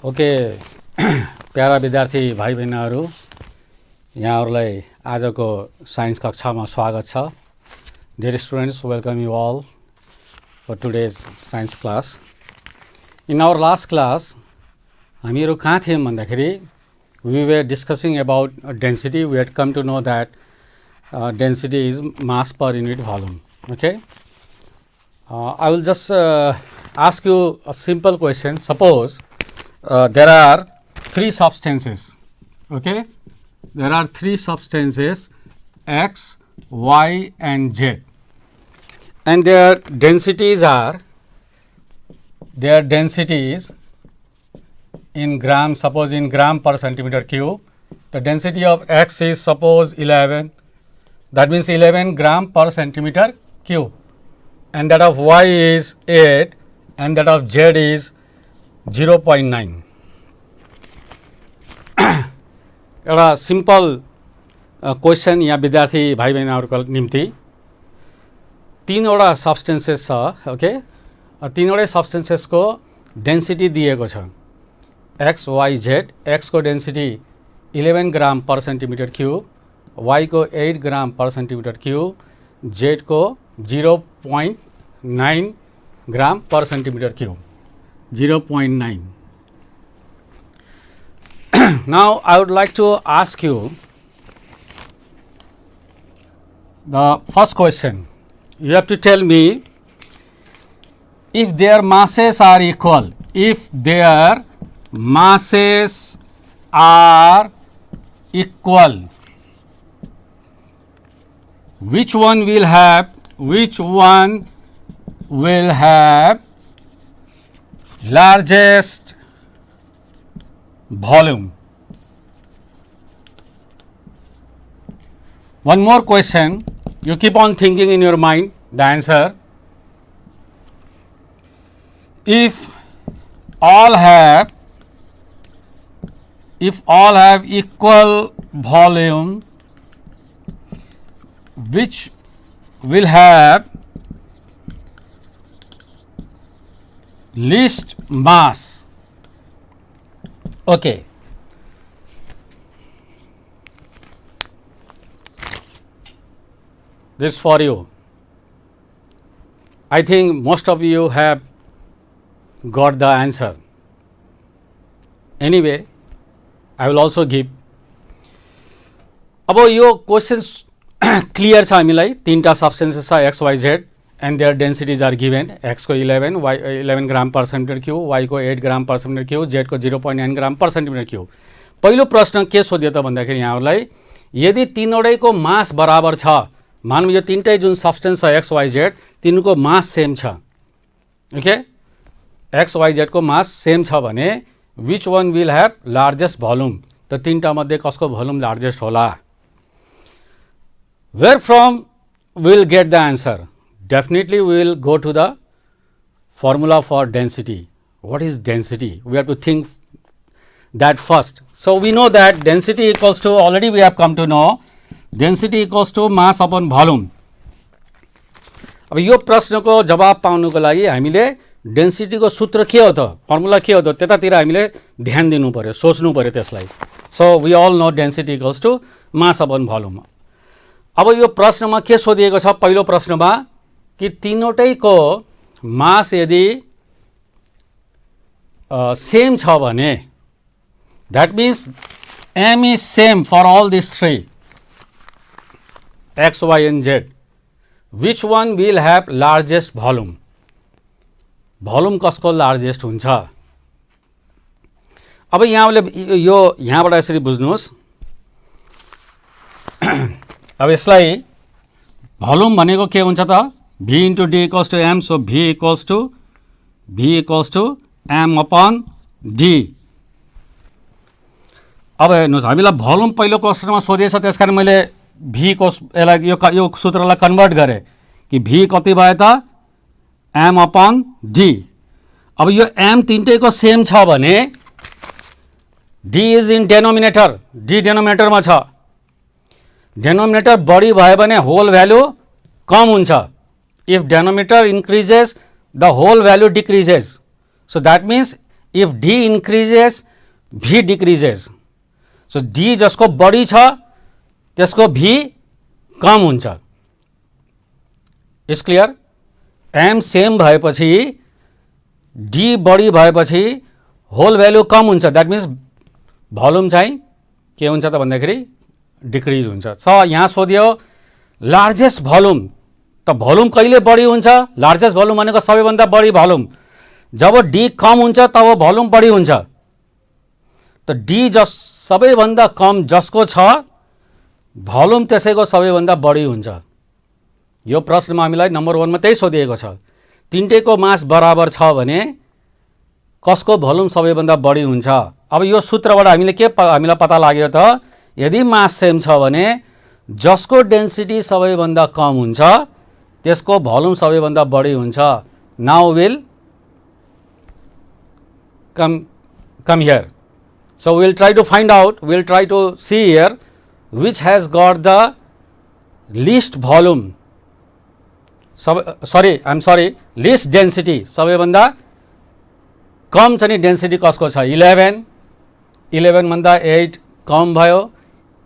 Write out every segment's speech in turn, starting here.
Okay प्यारा विद्यार्थी भाइ बहिनीहरू यहाँहरूलाई आजको साइन्स कक्षामा स्वागत छ। Dear students, welcome you all for today's science class. In our last class, हामीहरू कहाँ थियौँ भन्दाखेरि we were discussing about density. We had come to know that density is mass per unit volume. Okay. I will just ask you a simple question. Suppose there are three substances. Okay, there are three substances X, Y and Z, and their densities are in gram. Suppose in gram per centimeter cube, the density of X is suppose 11, that means 11 gram per centimeter cube, and that of Y is 8 and that of Z is 0.9. एउटा simple question यहाँ विद्यार्थी भाइ बहिनीहरूको निम्ति तीनवटा substances छ। Okay, तीनवटै सब्सटेन्सेसको density दिएको छ X Y Z. X को डेन्सिटी 11 ग्राम पर सेन्टिमिटर क्यूब, वाई को 8 ग्राम पर सेन्टिमिटर क्यूब, जेड को 0.9 ग्राम पर centimetre cube, 0.9. Now I would like to ask you the first question. You have to tell me if their masses are equal. If their masses are equal, which one will have largest volume? One more question, you keep on thinking in your mind the answer. If all have equal volume, which will have least mass? Okay, this for you. I think most of you have got the answer. Anyway, I will also give. अब यो questions clear छ हामीलाई। तीनटा substances छ X Y Z and their densities are given. X को 11, Y 11 ग्राम पर centimetre cube, Y को 8 ग्राम पर centimetre cube, Z को 0.9 ग्राम पर सेन्टिमिटर क्यूब। पहिलो प्रश्न के सोध्यो त भन्दाखेरि यहाँहरूलाई यदि तीनवटैको मास बराबर छ, मानौँ यो तीनटै जुन सब्सटेन्स छ एक्स वाई जेड तिनको मास सेम छ। ओके, एक्स वाई जेड को मास सेम छ भने which one will have largest volume, त तीनटा मध्ये कसको भोल्युम लार्जेस्ट होला? Where from will get the answer? Definitely we will go to the formula for density. What is density? We have to think that first. So we know that density equals to, already we have come to know, density equals to mass upon volume. अब यो प्रश्नको जवाब पाउनुको लागि हामीले density को सूत्र के हो त, फर्मुला के हो त, त्यतातिर हामीले ध्यान दिनु पर्यो, सोच्नु पर्यो त्यसलाई। So we all know density equals to mass upon volume. अब यो प्रश्नमा के सोधिएको छ? पहिलो प्रश्नमा कि तीनवटैको मास यदि सेम छ भने, that means m is same for all these three, x, y and z. Which one will have largest volume? Volume कसको लार्जेस्ट हुन्छ? अब यहाँले यो यहाँबाट यसरी बुझ्नुहोस्। अब यसलाई भोल्युम भनेको के हुन्छ त? V into D equals to M, so V equals to M upon D. अब हेर्नुहोस् हामीलाई भोल्युम पहिलो क्वेसनमा सोधिएछ, त्यसकारण मैले V को यसलाई यो सूत्रलाई कन्भर्ट गरेँ कि V कति भयो त? M upon D. अब यो M तीनटैको सेम छ भने D is in denominator, D डेनोमिनेटरमा छ। डेनोमिनेटर बढी भयो भने होल भ्यालु कम हुन्छ। If denominator increases, the whole value decreases. So that means if D increases भी डिक्रिजेस. सो डी जसको बढी छ त्यसको भी कम हुन्छ. Is clear. एम सेम भएपछि डी बढी भएपछि होल भ्यालु कम हुन्छ. द्याट मिन्स भोल्युम चाहिँ के हुन्छ त भन्दाखेरि डिक्रिज हुन्छ. यहाँ सोध्यो लार्जेस्ट भोल्युम. त भोल्युम कहिले बढी हुन्छ? लार्जेस्ट भोल्युम भनेको सबैभन्दा बढी भोल्युम. जब डी कम हुन्छ तब भोल्युम बढी हुन्छ. त डी सबैभन्दा कम जसको छ भोल्युम त्यसैको सबैभन्दा बढी हुन्छ. यो प्रश्नमा हामीलाई नम्बर 1 मा त्यही सोधिएको छ. तीनटैको मास बराबर छ भने कसको भोल्युम सबैभन्दा बढी हुन्छ? अब यो सूत्रबाट हामीलाई पता लाग्यो त यदि मास सेम छ भने जसको डेन्सिटी सबैभन्दा कम हुन्छ त्यसको भोल्युम सबैभन्दा बढी हुन्छ. Now will come here. So we will try to find out, we will try to see here which has got the least volume. Least density. सबैभन्दा कम चाहिँ डेन्सिटी कसको छ? 11. 11 भन्दा 8 कम भयो.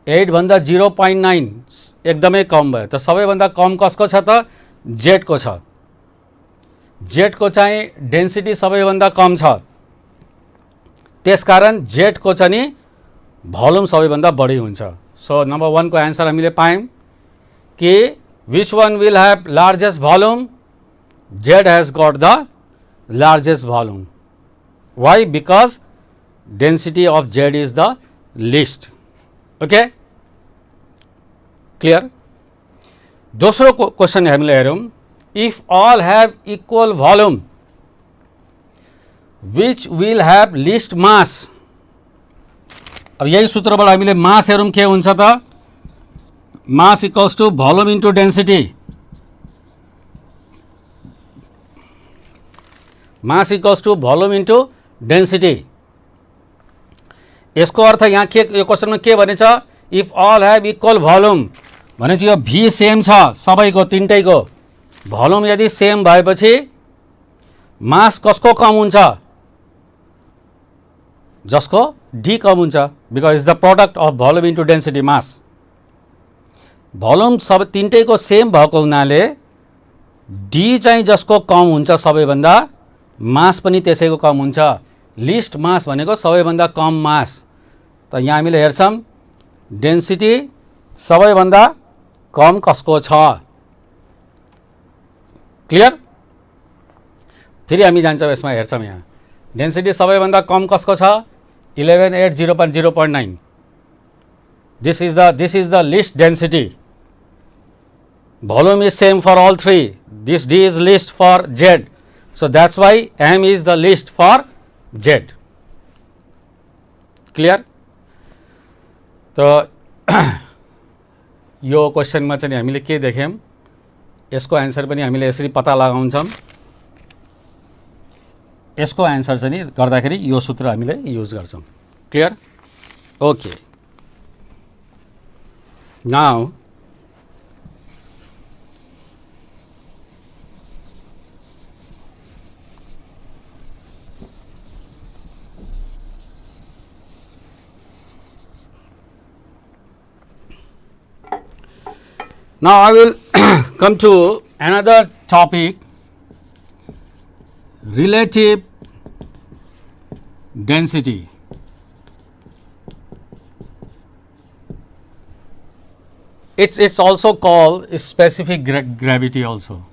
8 भन्दा 0.9 एकदमै कम भयो. त सबैभन्दा कम कसको छ त? जेड को छ. जेड को चाहिँ डेन्सिटी सबैभन्दा कम छ. त्यसकारण जेड को चाहिँ नि भोल्युम सबैभन्दा बढी हुन्छ. सो नम्बर 1 को आन्सर हामीले पायौं कि which one will have largest volume? Z has got the largest volume. Why? Because density of Z is the least. Okay? Clear? दोस्रो क्वेश्चन हामीले हेरौं. If all have equal volume, which will have least mass? अब यही सूत्रबाट हामीले मास हेरौं के हुन्छ त? Mass equals to volume into density. Mass equals to volume into density. यसको अर्थ यहाँ के यो क्वेशनमा के भनेछ? If all have equal volume भनेपछि यो V सेम छ सबैको तीनटैको. भोल्युम यदि सेम भएपछि मास कसको कम हुन्छ? जसको D कम हुन्छ. Because it's the product of volume into density mass. Volume सब तीनटैको सेम भएको हुनाले डी चाहिँ जसको कम हुन्छ सबैभन्दा मास पनि त्यसैको कम हुन्छ. लिस्ट मास भनेको सबैभन्दा कम मास. त यहाँ हामीले हेर्छौं डेन्सिटी सबैभन्दा कम कसको छ. क्लियर? फेरि हामी जान्छौं यसमा हेर्छौं. यहाँ डेन्सिटी सबैभन्दा कम कसको छ? 11 8 0.9. This is the least density. Volume is same for all three. This D is least for Z. So that's why M is the least for Z. Clear? तो यो क्वेशनमा चाहिँ हामीले के देख्यौं? यसको आन्सर पनि हामीले यसरी पता लगाउँछौं. यसको आन्सर चाहिँ गर्दाखेरि यो सूत्र हामीले युज गर्छौं. Clear? Okay. Now I will come to another topic, relative density. It's also called specific gravity also.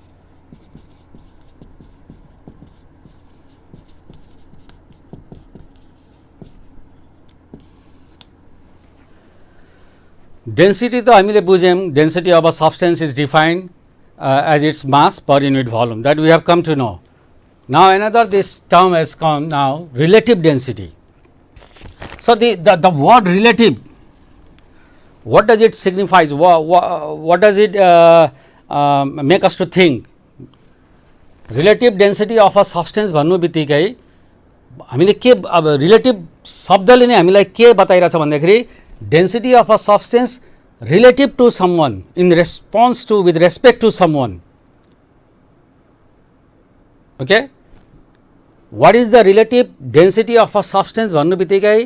Density तो हामीले बुझ्यौं. Density of a substance is defined as its mass per unit volume. That we have come to know. Now another this term has come now, relative density. So the word relative, what does it signify? What does it make us to think? Relative density of a substance भन्नु बित्तिकै हामीले के अब relative शब्दले नै हामीलाई के बताइरहेछ भन्दाखेरि density of a substance relative to someone, in response to, with respect to someone. Okay? What is the relative density of a substance भन्नु बित्तिकै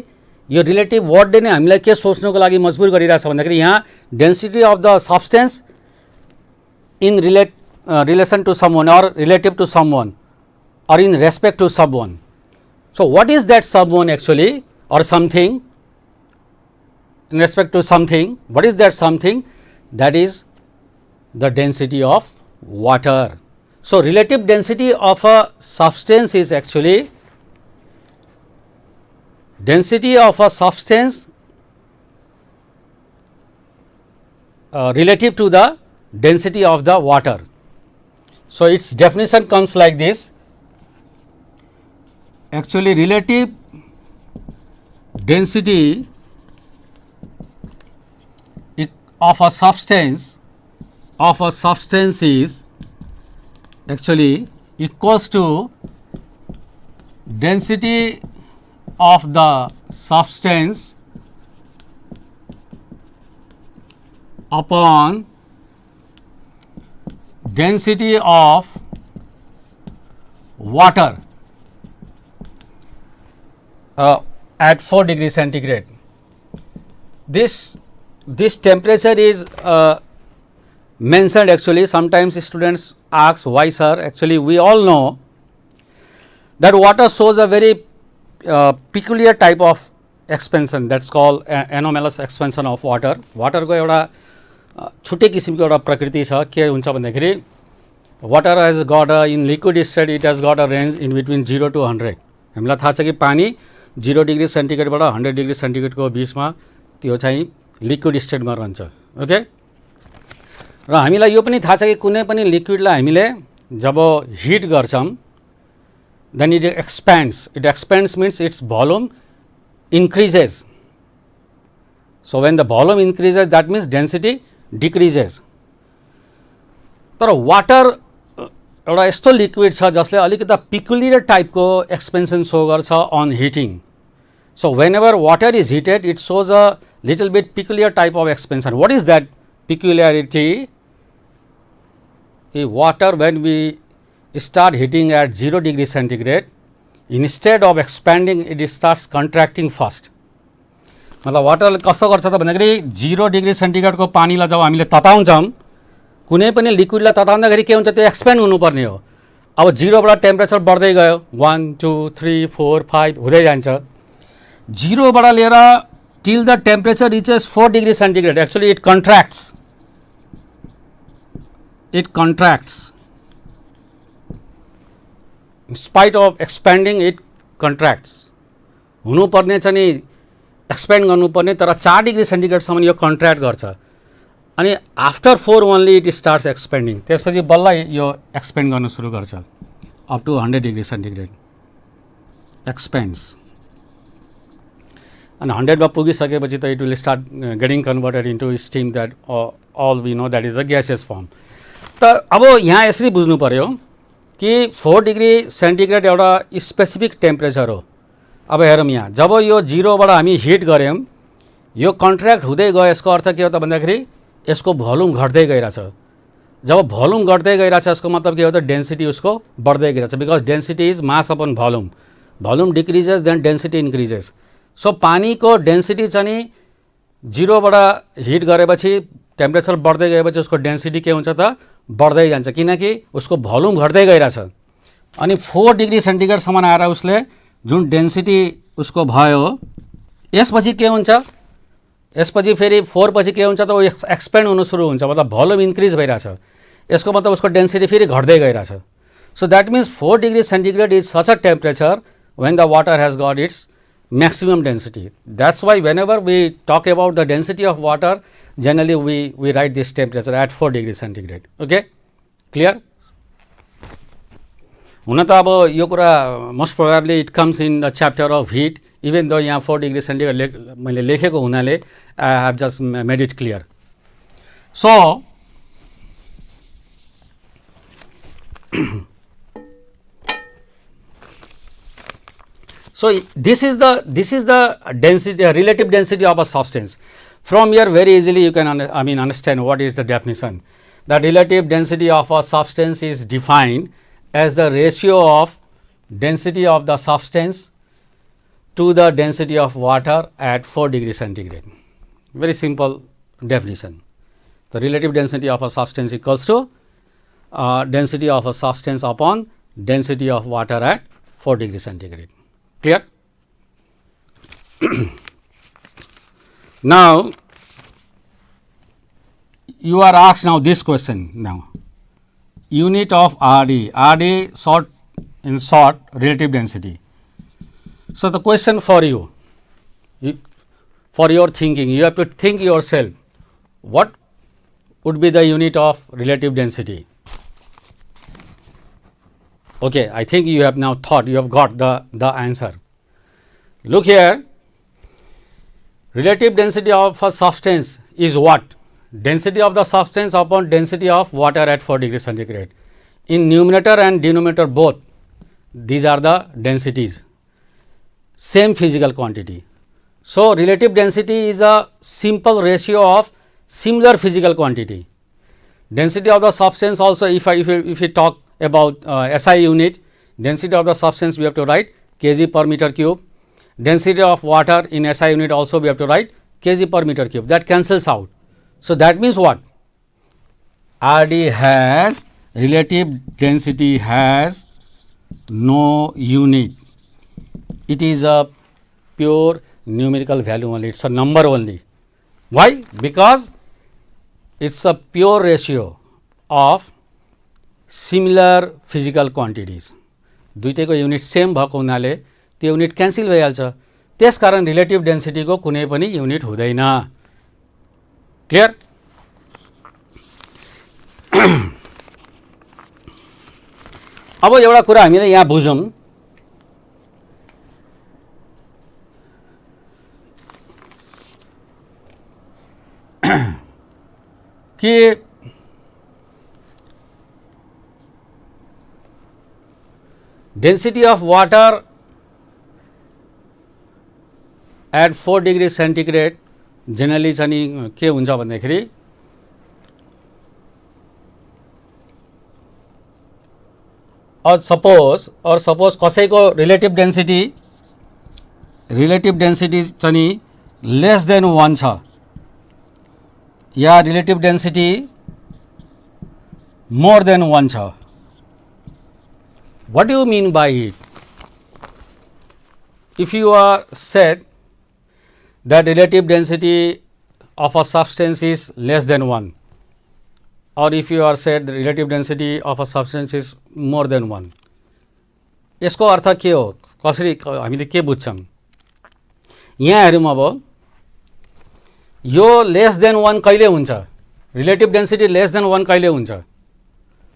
यो रिलेटिभ वर्डले नै हामीलाई के सोच्नुको लागि मजबुर गरिरहेछ भन्दाखेरि यहाँ density of the substance in relation to someone or relative to someone or in respect to someone. So, what is that someone actually or something in respect to something? What is that something? That is the density of water. So, relative density of a substance is actually density of a substance relative to the density of the water. So, its definition comes like this. Actually, relative density of a substance is actually equals to density of the substance upon density of water at 4 degrees centigrade. This temperature is mentioned actually. Sometimes students ask, why sir? Actually, we all know that water shows a very peculiar type of expansion, that's called anomalous expansion of water. Water को एउटा छुट्टै किसिमको एउटा प्रकृति छ. के हुन्छ भन्दाखेरि water hedge gut a in liquid state it has gut a range in between 0 to 100. हामीलाई थाहा छ कि पानी 0 डिग्री सेन्टिग्रेडबाट 100 डिग्री सेन्टिग्रेडको बिचमा त्यो चाहिँ लिक्विड स्टेटमा रहन्छ. ओके, र हामीलाई यो पनि थाहा छ कि कुनै पनि लिक्विडलाई हामीले जब हिट गर्छौँ then it expands. It expands means its volume increases. So, when the volume increases, that means density decreases. तर वाटर एउटा यस्तो लिक्विड छ जसले अलिकति पिकुलियर टाइपको एक्सपेन्सन सो गर्छ on heating. So whenever water is heated it shows a little bit peculiar type of expansion. What is that peculiarity? Water when we start heating at 0 degree centigrade, instead of expanding it starts contracting first. मतलब water कस्तो गर्छ त भन्दाखेरि 0 degree सेन्टिग्रेडको पानीलाई जब हामीले तताउँछौँ, कुनै पनि लिक्विडलाई तताउँदाखेरि के हुन्छ, त्यो एक्सपेन्ड हुनुपर्ने हो. अब 0 बाट टेम्परेचर बढ्दै गयो, 1 2 3 4 5 हुँदै जान्छ. 0 बाट लिएर till the temperature reaches 4 degree centigrade actually it contracts. In spite of expanding it contracts. हुनुपर्ने चाहिँ नि एक्सपेन्ड गर्नुपर्ने, तर 4 डिग्री सेन्टिग्रेडसम्म यो कन्ट्र्याक्ट गर्छ अनि after 4 only it starts expanding. त्यसपछि बल्ल यो एक्सपेन्ड गर्न सुरु गर्छ up to 100 degree centigrade expands. अनि 100 मा पुगिसकेपछि त it will start getting converted into steam. That all we know that is the gases form. त अब यहाँ यसरी बुझ्नु पर्यो कि 4 डिग्री सेन्टिग्रेड एउटा स्पेसिफिक टेम्परेचर हो. अब हेरौँ यहाँ, जब यो 0 बाट हामी हिट गऱ्यौँ, यो कन्ट्र्याक्ट हुँदै गयो. यसको अर्थ के हो त भन्दाखेरि यसको भोल्युम घट्दै गइरहेछ. जब भोल्युम घट्दै गइरहेछ यसको मतलब के हो त डेन्सिटी उसको बढ्दै गइरहेछ. Because density is mass upon volume. Volume decreases then density increases. So पानीको डेन्सिटी चाहिँ नि 0 बाट हिट गरेपछि टेम्परेचर बढ्दै गएपछि उसको डेन्सिटी के हुन्छ त बढ्दै जान्छ, किनकि उसको भोल्युम घट्दै गइरहेछ. अनि 4 डिग्री सेन्टिग्रेडसम्म आएर उसले जुन डेन्सिटी उसको भयो, यसपछि के हुन्छ, यसपछि फेरि 4 पछि के हुन्छ त वो एक्सपेन्ड हुनु सुरु हुन्छ. मतलब भोल्युम इन्क्रिज भइरहेछ. यसको मतलब उसको डेन्सिटी फेरि घट्दै गइरहेछ. So that means 4 degree centigrade is such a temperature when the water hedge gut it's maximum density. That's why whenever we talk about the density of water, generally we write this temperature at 4 degree centigrade. Okay, clear? हुन त अब यो कुरा most probably it comes in the chapter of heat, even though यहाँ 4 degree centigrade मैले लेखेको हुनाले I have just made it clear. So So, this is the density, relative density of a substance. From here very easily you can understand what is the definition. The relative density of a substance is defined as the ratio of density of the substance to the density of water at 4 degree centigrade. Very simple definition. The relative density of a substance equals to density of a substance upon density of water at 4 degree centigrade. Clear? Now, you are asked now this question now. Unit of RD, RD short in short relative density. So, the question for you, for your thinking, you have to think yourself, what would be the unit of relative density? Okay, I think you have now thought, you have got the answer. Look here, relative density of a substance is what? Density of the substance upon density of water at 4 degree centigrade. In numerator and denominator both, these are the densities, same physical quantity. So, relative density is a simple ratio of similar physical quantity. Density of the substance also, if we talk about SI unit, density of the substance we have to write kg per meter cube. Density of water in SI unit also we have to write kg per meter cube. That cancels out. So, that means what? RD has relative density has no unit. It is a pure numerical value only. It is a number only. Why? Because it is a pure ratio of similar physical quantities. दुईटैको unit same भएको हुनाले त्यो unit cancel भइहाल्छ. त्यसकारण relative डेन्सिटीको कुनै पनि unit हुँदैन. Clear? अब एउटा कुरा हामीले यहाँ बुझौँ. कि density of water at 4 degree centigrade generally चाहिँ के हुन्छ भन्दाखेरि or suppose कसैको relative density चाहिँ less than 1 छ या relative density more than 1 छ. What do you mean by it? If you are said that relative density of a substance is less than 1, or if you are said the relative density of a substance is more than 1, यसको अर्थ के हो? कसरी हामीले के बुझ्छौं? यहाँ हेरौँ. अब यो less than 1 कहिले हुन्छ? रिलेटिभ डेन्सिटी लेस देन 1 कहिले हुन्छ?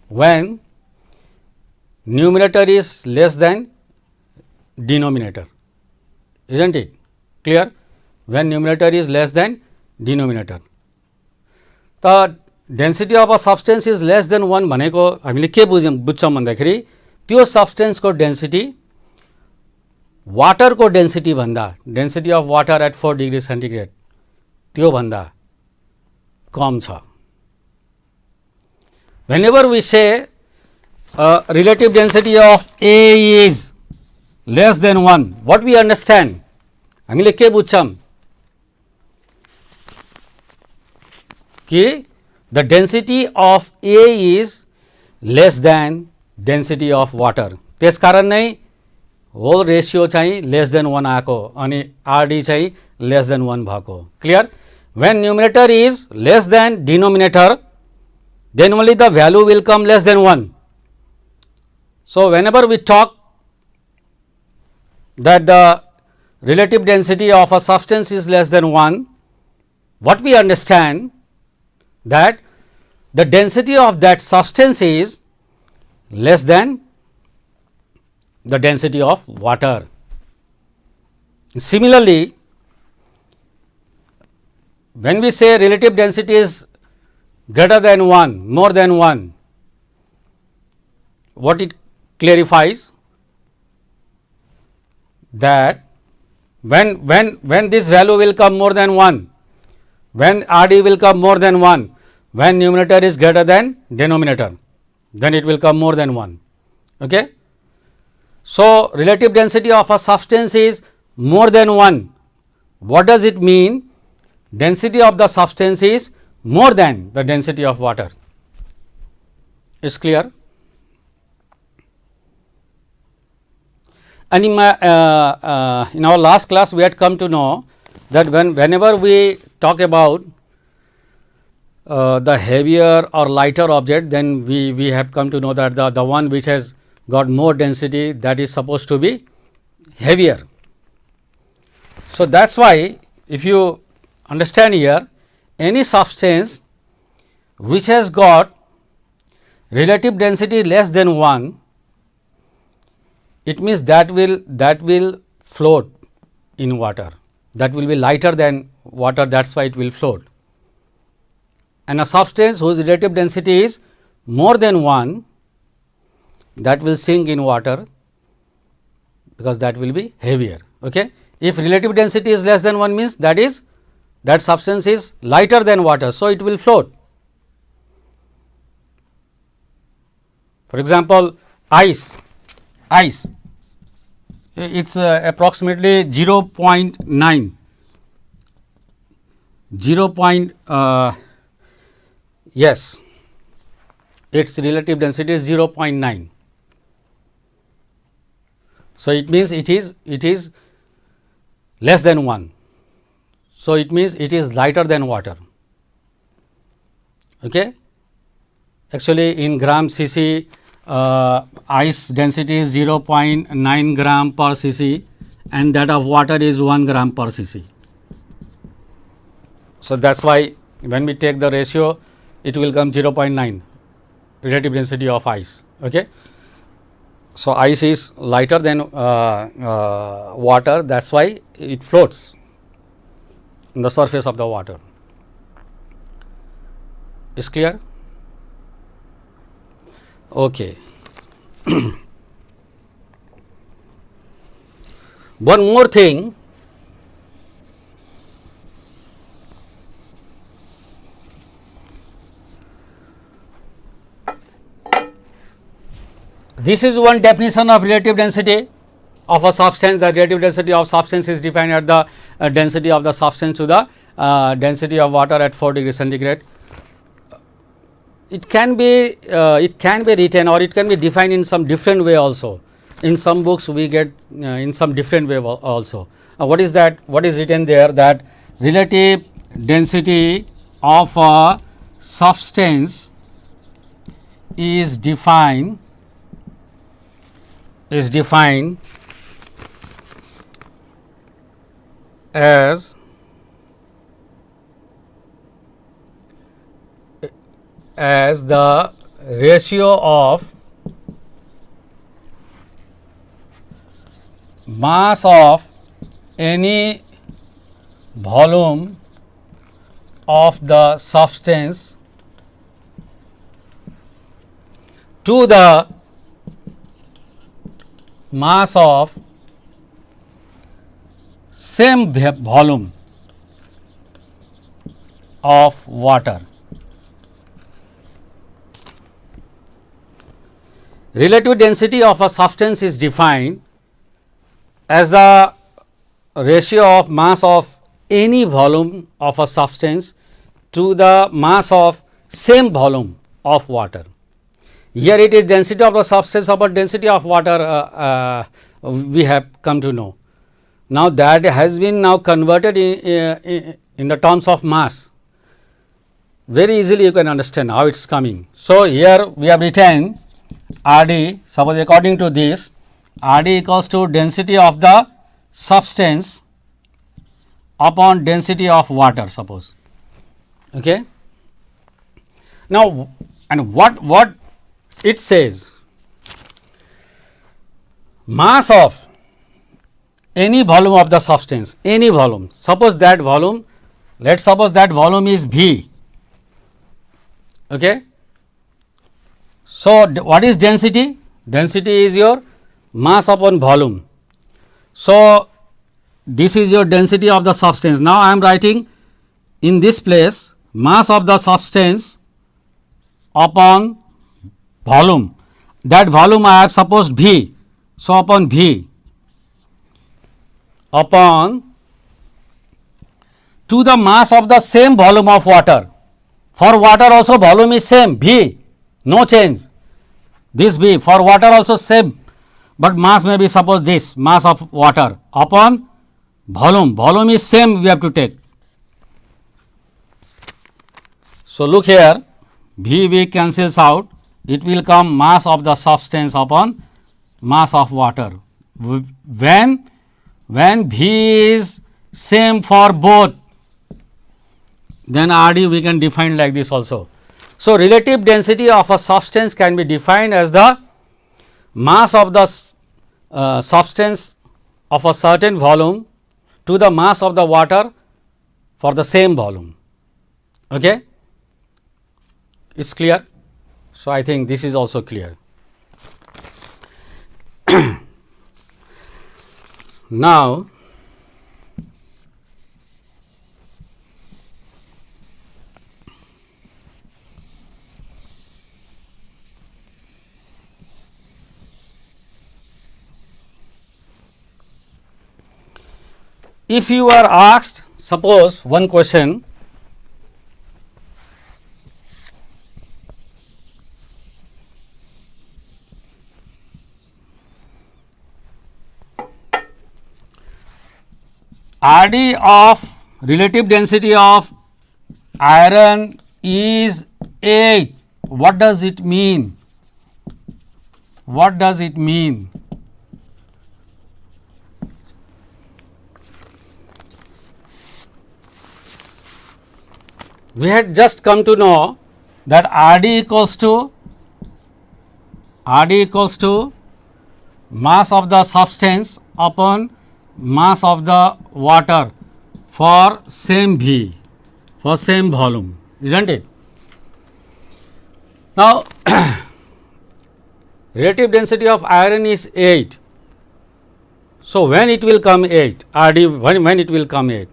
when numerator is less than denominator, isn't it? Clear? When numerator is less than denominator. The density of a substance is less than 1 भनेको हामीले के बुझ्छौं भन्दाखेरि त्यो substance को density water को density भन्दा, density of water at 4 degree centigrade त्यो भन्दा कम छ. Whenever we say relative density of A is less than 1, what we understand? हामीले के बुझ्छौं? कि the density of A is less than density of water. त्यसकारण नै whole ratio चाहिँ less than 1 आएको अनि RD चाहिँ less than 1 भएको. Clear? When numerator is less than denominator, then only the value will come less than 1. So, whenever we talk that the relative density of a substance is less than 1, what we understand that the density of that substance is less than the density of water. Similarly, when we say relative density is greater than 1, more than 1, what it clarifies? That when this value will come more than 1, when RD will come more than 1, when numerator is greater than denominator, then it will come more than 1. Okay? So, relative density of a substance is more than 1. What does it mean? Density of the substance is more than the density of water. Is clear? And in our last class, we had come to know that whenever we talk about the heavier or lighter object, then we have come to know that the one which has got more density, that is supposed to be heavier. So, that is why if you understand here, any substance which has got relative density less than 1, it means that will float in water, that will be lighter than water, that is why it will float. And a substance whose relative density is more than 1, that will sink in water, because that will be heavier. Okay? If relative density is less than 1, means that substance is lighter than water. So, it will float. For example, ice it is approximately 0.9, yes, its relative density is 0.9. So, it means it is less than 1. So, it means it is lighter than water. Okay? Actually, in gram cc, ice density is 0.9 gram per cc, and that of water is 1 gram per cc. So, that is why when we take the ratio, it will come 0.9 relative density of ice. Okay? So, ice is lighter than water, that is why it floats on the surface of the water. Is clear? Okay. One more thing, this is one definition of relative density of a substance. The relative density of substance is defined at the density of the substance to the density of water at 4 degree centigrade. It can be written, or it can be defined in some different way also. In some books we get in some different way also. What is that? What is written there? That relative density of a substance is defined as the ratio of mass of any volume of the substance to the mass of same volume of water. Relative density of a substance is defined as the ratio of mass of any volume of a substance to the mass of same volume of water. Here it is density of the substance upon density of water we have come to know. Now, that has been now converted in the terms of mass. Very easily you can understand how it is coming. So, here we have written RD, suppose according to this, RD equals to density of the substance upon density of water, suppose. Okay. Now, and what it says, mass of any volume of the substance, any volume, suppose that volume, let us suppose that volume is V. Okay. So, what is density? Density is your mass upon volume. So, this is your density of the substance. Now, I am writing in this place mass of the substance upon volume. That volume I have supposed V. So upon V, upon to the mass of the same volume of water. For water also volume is same, V, no change. This V for water also same, but mass may be suppose this mass of water upon volume. Volume is same, we have to take. So look here, V cancels out. It will come mass of the substance upon mass of water. When V is same for both, then RD we can define like this also. So relative density of a substance can be defined as the mass of the substance of a certain volume to the mass of the water for the same volume. Okay? It's clear? So I think this is also clear. Now if you are asked, suppose one question, RD of relative density of iron is 8. What does it mean? What does it mean? We had just come to know that RD equals to mass of the substance upon mass of the water for same V, for same volume, isn't it? Now relative density of iron is 8. So when it will come 8, RD when it will come 8?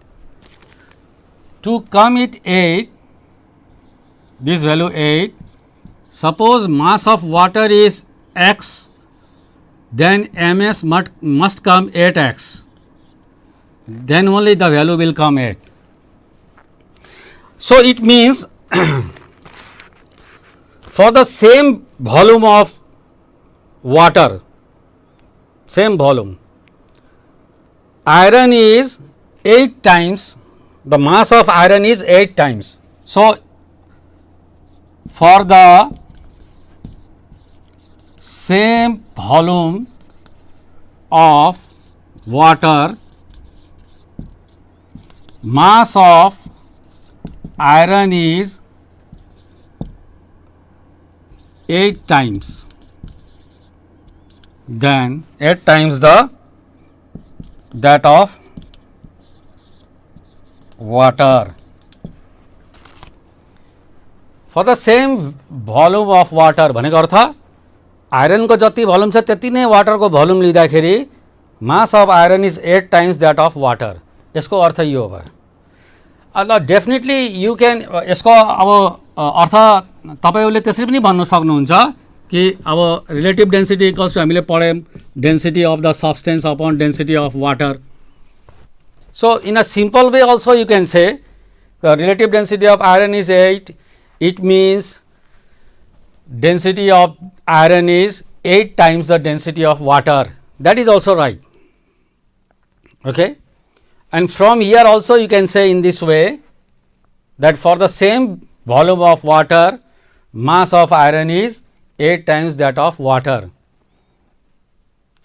To come it 8, this value 8, suppose mass of water is x, then MS must come 8x, then only the value will come 8. So it means for the same volume of water, same volume, iron is 8 times, the mass of iron is 8 times. So for the same volume of water, mass of iron is 8 times, then 8 times that of water. For the same volume of water भनेको अर्थ iron को जति volume छ त्यति नै water को volume लिँदाखेरि mass of iron is 8 times that of water. यसको अर्थ यो भयो. अब डेफिनेटली यू क्यान यसको अब अर्थ तपाईहरुले त्यसरी पनि भन्न सक्नुहुन्छ कि अब रिलेटिभ डेन्सिटी इक्वल्स टु हामीले पढ्यौं density of the substance upon density of water. So in a simple way also you can say the relative density of iron is 8. It means density of iron is 8 times the density of water. That is also right. Okay. And from here also you can say in this way that for the same volume of water, mass of iron is 8 times that of water.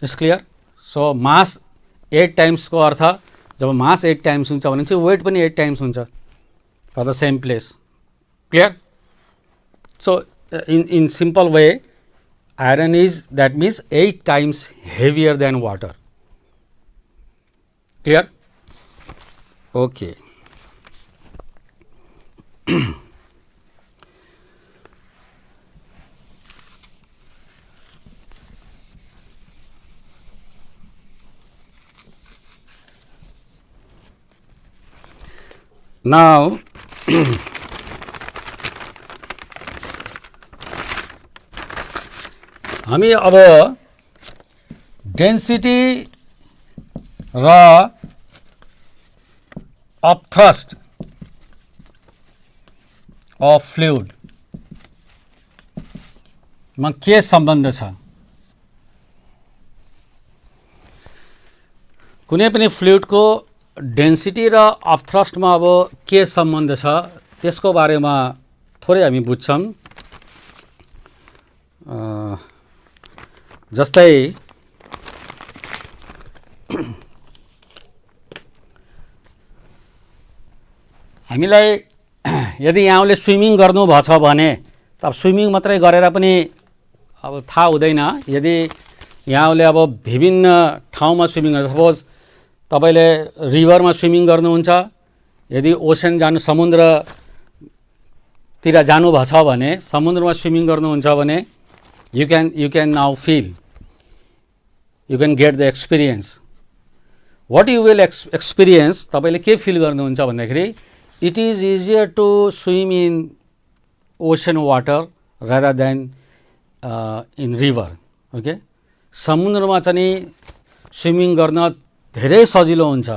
Is clear? So mass 8 times को अर्थ जब मास 8 times हुन्छ भने चाहिँ wait पनि 8 times हुन्छ for the same place. Clear? So in simple way iron is, that means 8 times heavier than water. Clear? Okay. Now हामी अब density र अपथ्रस्ट अफ फ्लुइड मा के सम्बन्ध छ? कुनै पनि फ्लुइडको डेन्सिटी र अपथ्रस्टमा अब के सम्बन्ध छ त्यसको बारेमा थोरै हामी बुझ्छौँ। जस्तै हामीलाई यदि यहाँले स्विमिङ गर्नुभएको छ भने अब स्विमिङ मात्रै गरेर पनि अब थाहा हुँदैन। यदि यहाँले अब विभिन्न ठाउँमा स्विमिङ गर्नु, सपोज तपाईले रिभरमा स्विमिङ गर्नुहुन्छ, यदि ओसन जानु समुद्रतिर जानुभएको छ भने, समुद्रमा स्विमिङ गर्नुहुन्छ भने you can now feel, you can get the experience. What you will experience, तपाईले के फिल गर्नुहुन्छ भन्दाखेरि it is easier to swim in ocean water rather than in river. Okay, समुद्रमा चाहिँ स्विमिङ गर्न धेरै सजिलो हुन्छ।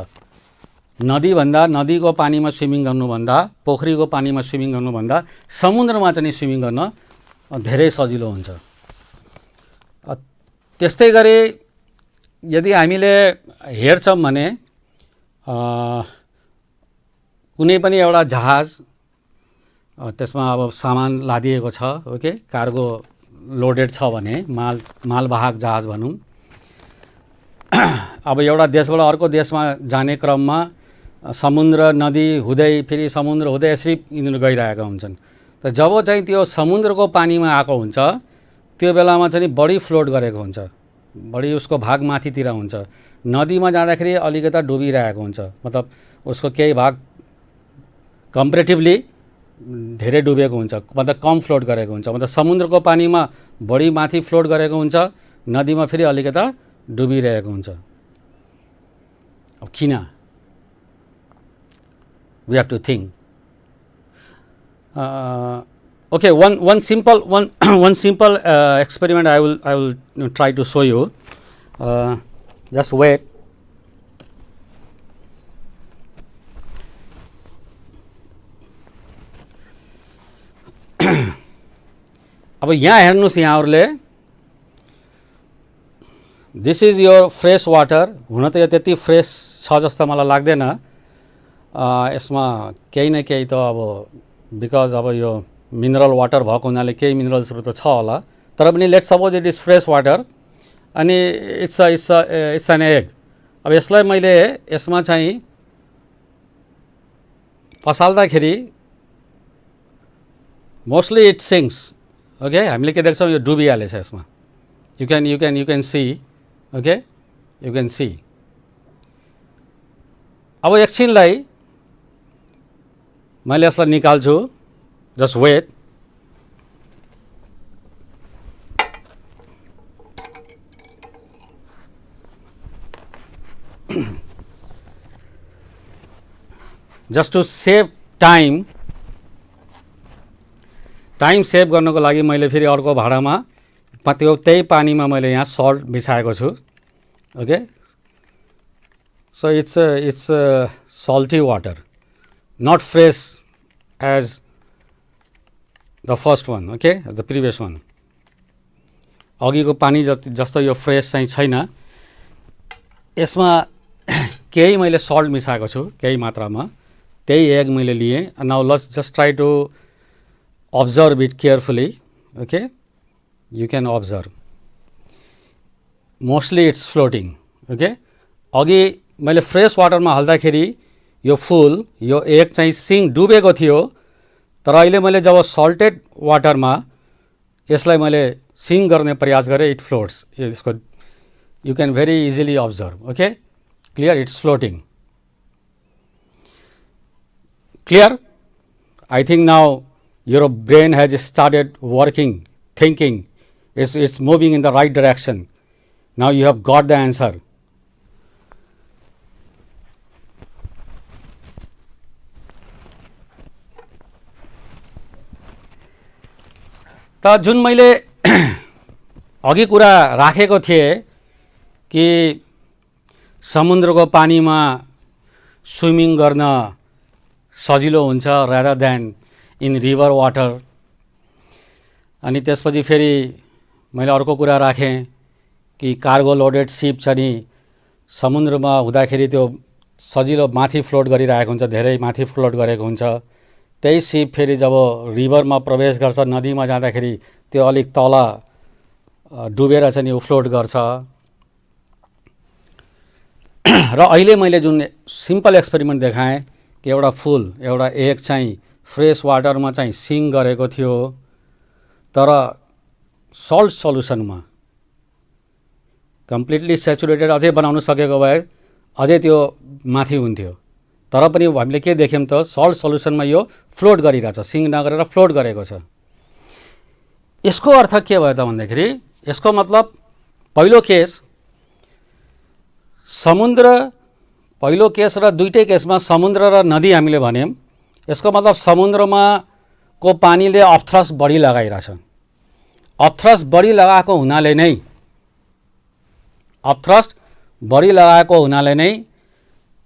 नदी भन्दा, नदीको पानीमा स्विमिङ गर्नुभन्दा, पोखरीको पानीमा स्विमिङ गर्नुभन्दा समुद्रमा चाहिँ स्विमिङ गर्न धेरै सजिलो हुन्छ। त्यस्तै गरी यदि हामीले हेर्छौँ भने कुनै पनि एउटा जहाज, त्यसमा अब सामान लादिएको छ, ओके, कार्गो लोडेड छ भने, मालवाहक जहाज भनौँ, अब एउटा देशबाट अर्को देशमा जाने क्रममा समुद्र नदी हुँदै फेरि समुद्र हुँदै यसरी यिनीहरू गइरहेका हुन्छन्। त जब चाहिँ त्यो समुद्रको पानीमा आएको हुन्छ त्यो बेलामा चाहिँ बढी फ्लोट गरेको हुन्छ, बढी उसको भाग माथितिर हुन्छ। नदीमा जाँदाखेरि अलिकता डुबिरहेको हुन्छ, मतलब उसको केही भाग कम्पेरेटिभली धेरै डुबेको हुन्छ, मतलब कम फ्लोट गरेको हुन्छ। मतलब समुद्रको पानीमा बढी माथि फ्लोट गरेको हुन्छ, नदीमा फेरि अलिकता डुबिरहेको हुन्छ। अब किन? We have to think. Okay, one simple experiment I will try to show you. Just wait. अब यहाँ हेर्नुस्, यहाँहरुले this is your fresh water. हुन त यो त्यति फ्रेश छ जस्तो मलाई लाग्दैन। यसमा केही न केही त अब बिकज अब यो मिनरल वाटर भएको हुनाले केही मिनरल्सहरु त छ होला, तर पनि let's suppose it is fresh water अनि इट्स एन एग। अब यसलाई मैले यसमा चाहिँ पसाल्दाखेरि मोस्टली इट सिंक्स। ओके, हामीले के देख्छौँ, यो डुबिहालेछ यसमा। You can see, okay, you can see. अब एकछिनलाई मैले यसलाई निकाल्छु, just wait. Just to save time save गर्नको लागि मैले फेरि अर्को भाँडामा त्यो त्यही पानीमा मैले यहाँ सल्ट मिसाएको छु। Okay, so it's salty water, not fresh as the first one, okay, as the previous one. अघिको पानी जस्तो यो फ्रेश चाहिँ छैन। यसमा केही मैले सल्ट मिसाएको छु, केही मात्रामा। त्यही एग मैले लिए। Now let's just try to observe it carefully. Okay, you can observe. Mostly it's floating. Okay, अघि मैले फ्रेश वाटरमा हाल्दाखेरि यो फुल, यो एग चाहिँ सिङ डुबेको थियो, तर अहिले मैले जब सल्टेड वाटरमा यसलाई मैले सिङ गर्ने प्रयास गरेँ, इट फ्लोट्स। यसको you can very easily observe. Okay, clear, it's floating. Clear? I think now your brain has started working, thinking, it's moving in the right direction. Now you have got the answer. त जुन मैले अघि कुरा राखेको थिएँ कि समुद्रको पानीमा swimming गर्न सजिलो हुन्छ rather then in river water. अनि त्यसपछि फेरि मैले अर्को कुरा राखेँ कि कार्गो लोडेड सिप छ नि समुद्रमा हुँदाखेरि त्यो सजिलो माथि फ्लोट गरिरहेको हुन्छ, धेरै माथि फ्लोट गरेको हुन्छ। त्यही सिप फेरि जब रिभरमा प्रवेश गर्छ, नदीमा जाँदाखेरि त्यो अलिक तल डुबेर चाहिँ नि फ्लोट गर्छ। र अहिले मैले जुन सिम्पल एक्सपेरिमेन्ट देखाएँ कि एउटा फुल, एउटा एग चाहिँ फ्रेस वाटरमा चाहिँ सिङ गरेको थियो, तर सल्ट सल्युसनमा कम्प्लिटली सेचुरेटेड अझै बनाउन सकेको भए अझै त्यो माथि हुन्थ्यो। तर पनि हामीले के देख्यौँ त सल्ट सल्युसनमा यो फ्लोट गरिरहेछ, सिङ नगरेर फ्लोट गरेको छ। यसको अर्थ के भयो त भन्दाखेरि यसको मतलब पहिलो केस समुद्र, पहिलो केस र दुईटै केसमा समुद्र र नदी हामीले भन्यौँ। यसको मतलब समुद्रमा को पानीले अपथ्रस्ट बढी लगाइरहेछ। अपथ्रस्ट बढी लगाएको हुनाले नै, अपथ्रस्ट बढी लगाएको हुनाले नै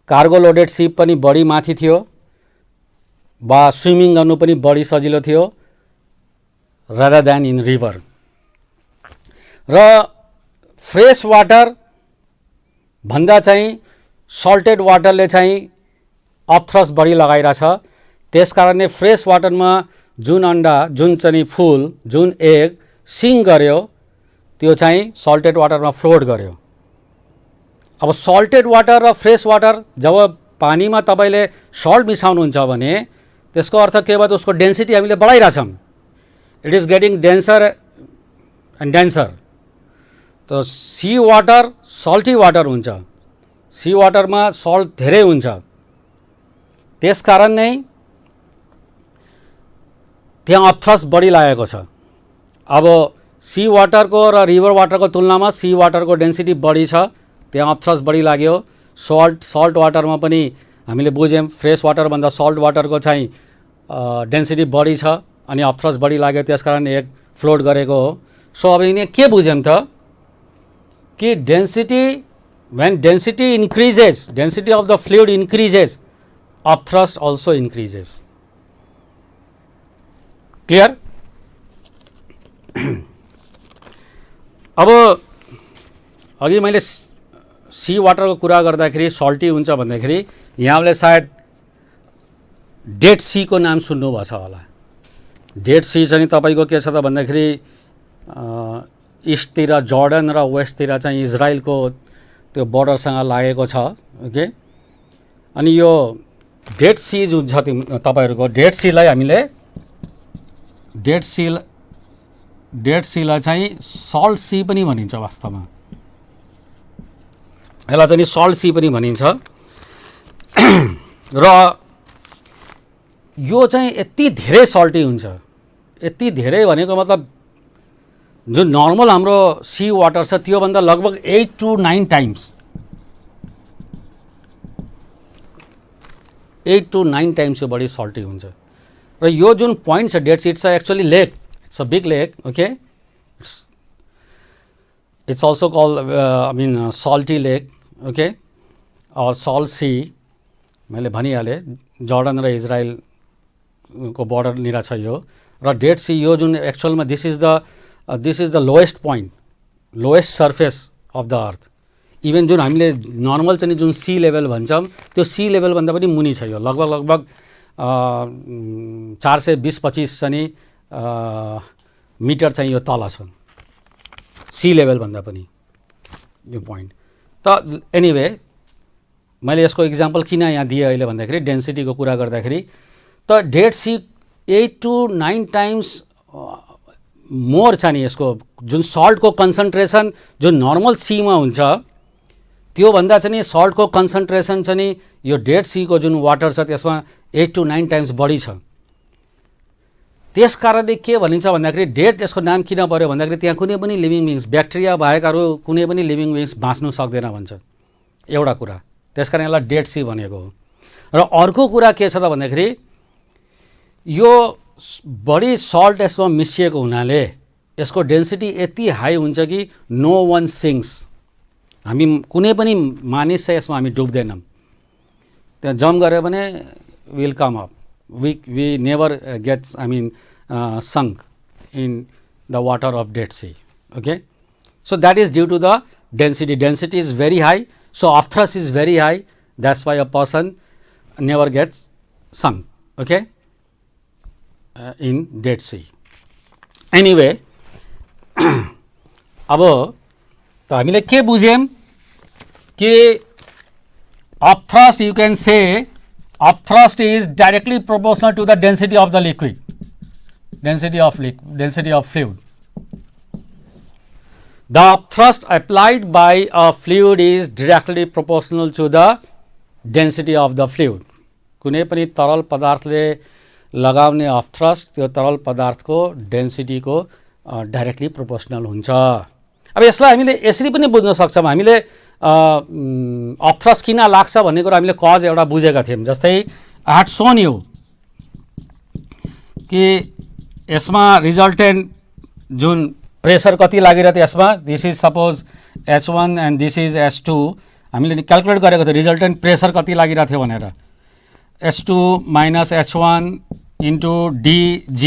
कार्गो लोडेड सिप पनि बढी माथि थियो वा स्विमिङ गर्नु पनि बढी सजिलो थियो rather then in river. Raw fresh water भन्दा चाहिँ सल्टेड वाटरले चाहिँ अपथ्रस्ट बढी लगाइरहेछ। त्यसकारणले फ्रेस वाटरमा जुन अन्डा, जुन चाहिँ फुल, जुन एग सिङ गर्यो त्यो चाहिँ सल्टेड वाटरमा फ्लोट गर्यो। अब सल्टेड वाटर र फ्रेस वाटर जब पानीमा तपाईँले सल्ट मिसाउनुहुन्छ भने त्यसको अर्थ के भयो त उसको डेन्सिटी हामीले बढाइरहेछौँ। It is getting denser and denser. त सी वाटर सल्टी वाटर हुन्छ, सी वाटरमा सल्ट धेरै हुन्छ। त्यसकारण नै त्यहाँ अपथ्रस्ट बढी लागेको छ। अब सी वाटरको र रिभर वाटरको तुलनामा सी वाटरको डेन्सिटी बढी छ, त्यहाँ अपथ्रस्ट बढी लाग्यो। सल्ट वाटरमा पनि हामीले बुझ्यौँ फ्रेस वाटरभन्दा सल्ट वाटरको चाहिँ डेन्सिटी बढी छ अनि अपथ्रस्ट बढी लाग्यो, त्यसकारण एक फ्लोट गरेको हो। सो अब यिनी के बुझ्यौँ त कि density, when density increases, density of the fluid increases, upthrust also increases. Clear? अब अघि मैले सी वाटरको कुरा गर्दाखेरि सल्टी हुन्छ भन्दाखेरि यहाँले सायद डेड सी को नाम सुन्नुभएको छ होला। डेड सी चाहिँ तपाईँको के छ त भन्दाखेरि इस्टतिर जर्डन र वेस्टतिर चाहिँ इजरायलको त्यो बोर्डरसँग लागेको छ। ओके, अनि यो डेड सी जुन छ तपाईँहरूको डेड सीलाई हामीले डेड सीलाई चाहिँ सल्ट सी पनि भनिन्छ। वास्तवमा यसलाई चाहिँ सल्ट सी पनि भनिन्छ। र यो चाहिँ यति धेरै सल्टी हुन्छ, यति धेरै भनेको मतलब जुन नर्मल हाम्रो सी वाटर छ त्योभन्दा लगभग 8 to 9 टाइम्स, 8 to 9 टाइम्स यो बढी सल्टी हुन्छ। र यो जुन पोइन्ट छ dead sea, it's actually lake, it's a big lake. Okay, it's also call salty lake. Okay, or salt सी मैले भनिहालेँ जर्डन र इजरायलको बोर्डरनिर छ यो। र डेड सी यो जुन एक्चुअलमा this is the lowest point, lowest surface of the earth. Even जुन हामीले नर्मल चाहिँ जुन सी लेभल भन्छौँ त्यो सी लेभलभन्दा पनि मुनि छ यो। लगभग 420-25 चाहिँ मिटर चाहिँ यो तल छ सी लेभलभन्दा पनि यो पोइन्ट। त एनिवे मैले यसको इक्जाम्पल किन यहाँ दिएँ अहिले भन्दाखेरि डेन्सिटीको कुरा गर्दाखेरि त dead sea 8 to 9 times more छ नि। यसको जुन सल्टको कन्सन्ट्रेसन जुन नर्मल सीमा हुन्छ त्योभन्दा चाहिँ नि सल्टको कन्सन्ट्रेसन चाहिँ नि यो डेड सीको जुन वाटर छ त्यसमा 8 to 9 टाइम्स बढी छ। त्यस कारणले के भनिन्छ भन्दाखेरि डेड यसको नाम किन पर्यो भन्दाखेरि त्यहाँ कुनै पनि लिभिङ बिङ्स, ब्याक्टेरिया बाहेक अरू कुनै पनि लिभिङ बिङ्स बाँच्नु सक्दैन भन्छ एउटा कुरा। त्यसकारण यसलाई डेड सी भनेको हो। र अर्को कुरा के छ त भन्दाखेरि यो बढी सल्ट यसमा मिसिएको हुनाले यसको डेन्सिटी यति हाई हुन्छ कि नो वान सिङ्स, हामी कुनै पनि मानिस चाहिँ यसमा हामी डुब्दैनौँ। त्यहाँ जम्प गऱ्यो भने will come up, we never gets sunk in the water of Dead Sea. Okay, so that is due to the density. Density is very high, so off thrust is very high. That's why a person never gets sunk. Okay, in Dead Sea. Anyway, अब तो हामीले के बुझ्यौं कि off thrust, you can say off thrust is directly proportional to the density of the liquid, density of fluid. The upthrust applied by a fluid is directly proportional to the density of the fluid. कुनै पनि तरल पदार्थले लगाउने upthrust त्यो तरल पदार्थको density को directly proportional हुन्छ। अब यसलाई हामीले यसरी पनि बुझ्न सक्छौं, हामीले upthrust किन लाग्छ भन्ने कुरा हामीले कज एउटा बुझेका थियौं। जस्तै I had shown you कि यसमा रिजल्टेन्ट जुन प्रेसर कति लागिरहेको थियो यसमा, this is suppose H1 and this is H2, हामीले क्याल्कुलेट गरेको थियो रिजल्टेन्ट प्रेसर कति लागिरहेको थियो भनेर, H2 minus H1 into dg।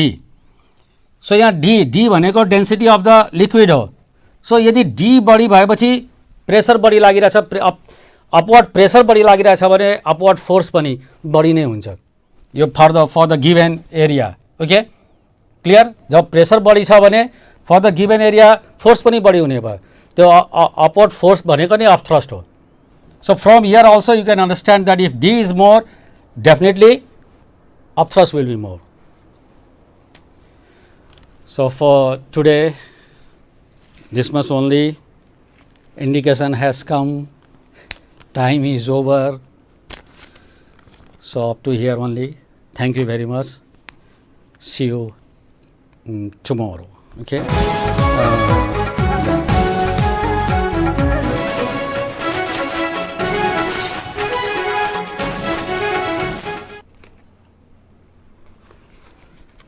सो यहाँ d भनेको डेन्सिटी अफ द लिक्विड हो। सो यदि d बढी भएपछि प्रेसर बढी लागिरहेछ, अपवर्ड प्रेसर बढी लागिरहेछ भने अपवर्ड फोर्स पनि बढी नै हुन्छ, यो for the given area. Okay, clear? जब प्रेसर बढी छ भने for the given area force पनि बढी हुने भयो, त्यो अपवर्ड फोर्स भनेको नै अफ थ्रस्ट हो। So from here also you can understand that if d is more, definitely of thrust will be more. So for today, this much only. Indication has come, time is over. So up to here only. Thank you very much. See you tomorrow. Okay.